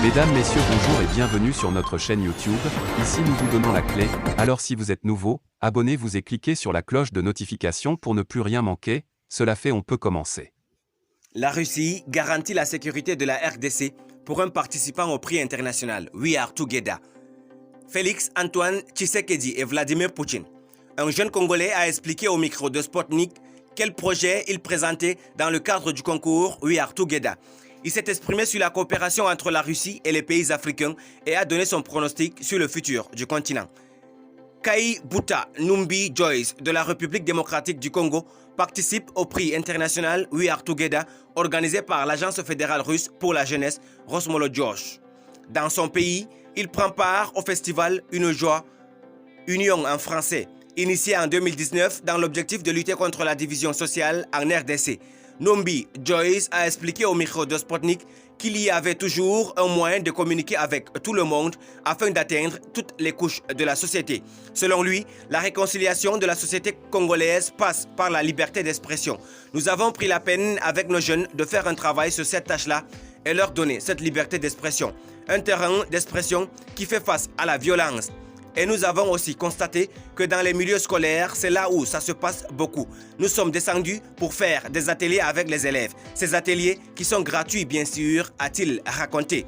Mesdames, Messieurs, bonjour et bienvenue sur notre chaîne YouTube. Ici nous vous donnons la clé, alors si vous êtes nouveau, abonnez-vous et cliquez sur la cloche de notification pour ne plus rien manquer. Cela fait, on peut commencer. La Russie garantit la sécurité de la RDC pour un participant au prix international We Are Together. Félix Antoine Tshisekedi et Vladimir Poutine. Un jeune Congolais a expliqué au micro de Sputnik quel projet il présentait dans le cadre du concours We Are Together. Il s'est exprimé sur la coopération entre la Russie et les pays africains et a donné son pronostic sur le futur du continent. Kai Buta Numbi Joyce de la République démocratique du Congo participe au prix international We Are Together organisé par l'Agence fédérale russe pour la jeunesse Rosmolodjosh. Dans son pays, il prend part au festival Une Joie, Union en français, initié en 2019 dans l'objectif de lutter contre la division sociale en RDC. Numbi Joyce a expliqué au micro de Sputnik qu'il y avait toujours un moyen de communiquer avec tout le monde afin d'atteindre toutes les couches de la société. Selon lui, la réconciliation de la société congolaise passe par la liberté d'expression. Nous avons pris la peine avec nos jeunes de faire un travail sur cette tâche-là et leur donner cette liberté d'expression. Un terrain d'expression qui fait face à la violence. Et nous avons aussi constaté que dans les milieux scolaires, c'est là où ça se passe beaucoup. Nous sommes descendus pour faire des ateliers avec les élèves. Ces ateliers qui sont gratuits bien sûr, a-t-il raconté.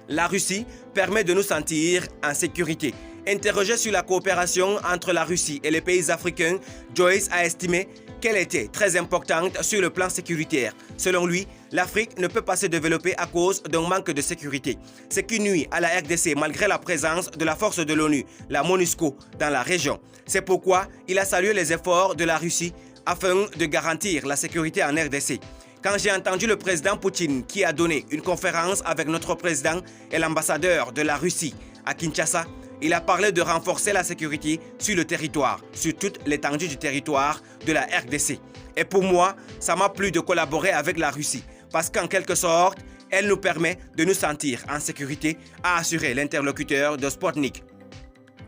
La Russie permet de nous sentir en sécurité. Interrogé sur la coopération entre la Russie et les pays africains, Joyce a estimé qu'elle était très importante sur le plan sécuritaire. Selon lui, l'Afrique ne peut pas se développer à cause d'un manque de sécurité, ce qui nuit à la RDC malgré la présence de la force de l'ONU, la MONUSCO, dans la région. C'est pourquoi il a salué les efforts de la Russie afin de garantir la sécurité en RDC. Quand j'ai entendu le président Poutine qui a donné une conférence avec notre président et l'ambassadeur de la Russie à Kinshasa, il a parlé de renforcer la sécurité sur le territoire, sur toute l'étendue du territoire de la RDC. Et pour moi, ça m'a plu de collaborer avec la Russie, parce qu'en quelque sorte, elle nous permet de nous sentir en sécurité, a assuré l'interlocuteur de Sputnik.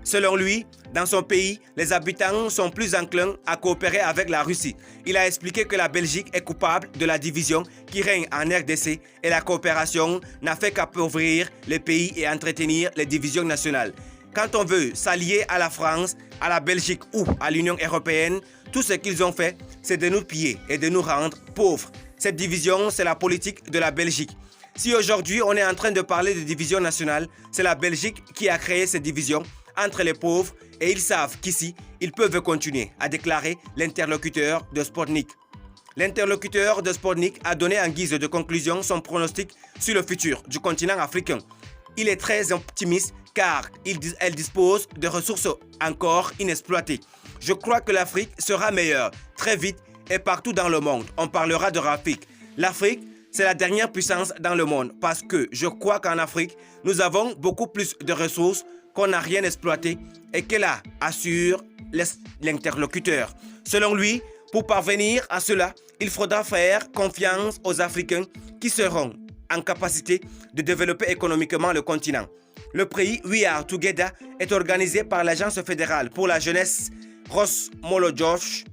Selon lui, dans son pays, les habitants sont plus enclins à coopérer avec la Russie. Il a expliqué que la Belgique est coupable de la division qui règne en RDC et la coopération n'a fait qu'appauvrir les pays et entretenir les divisions nationales. Quand on veut s'allier à la France, à la Belgique ou à l'Union européenne, tout ce qu'ils ont fait, c'est de nous piller et de nous rendre pauvres. Cette division, c'est la politique de la Belgique. Si aujourd'hui on est en train de parler de division nationale, c'est la Belgique qui a créé cette division entre les pauvres et ils savent qu'ici, ils peuvent continuer, a déclaré l'interlocuteur de Sputnik. L'interlocuteur de Sputnik a donné en guise de conclusion son pronostic sur le futur du continent africain. Il est très optimiste car elle dispose de ressources encore inexploitées. Je crois que l'Afrique sera meilleure très vite et partout dans le monde. On parlera de l'Afrique. L'Afrique, c'est la dernière puissance dans le monde parce que je crois qu'en Afrique, nous avons beaucoup plus de ressources qu'on n'a rien exploité et que là assure l'interlocuteur. Selon lui, pour parvenir à cela, il faudra faire confiance aux Africains qui seront en capacité de développer économiquement le continent. Le prix We Are Together est organisé par l'Agence fédérale pour la jeunesse Rosmolodjosh.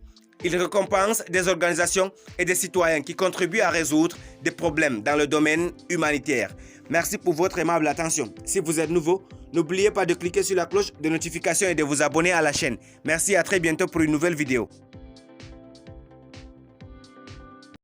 Il récompense des organisations et des citoyens qui contribuent à résoudre des problèmes dans le domaine humanitaire. Merci pour votre aimable attention. Si vous êtes nouveau, n'oubliez pas de cliquer sur la cloche de notification et de vous abonner à la chaîne. Merci, à très bientôt pour une nouvelle vidéo.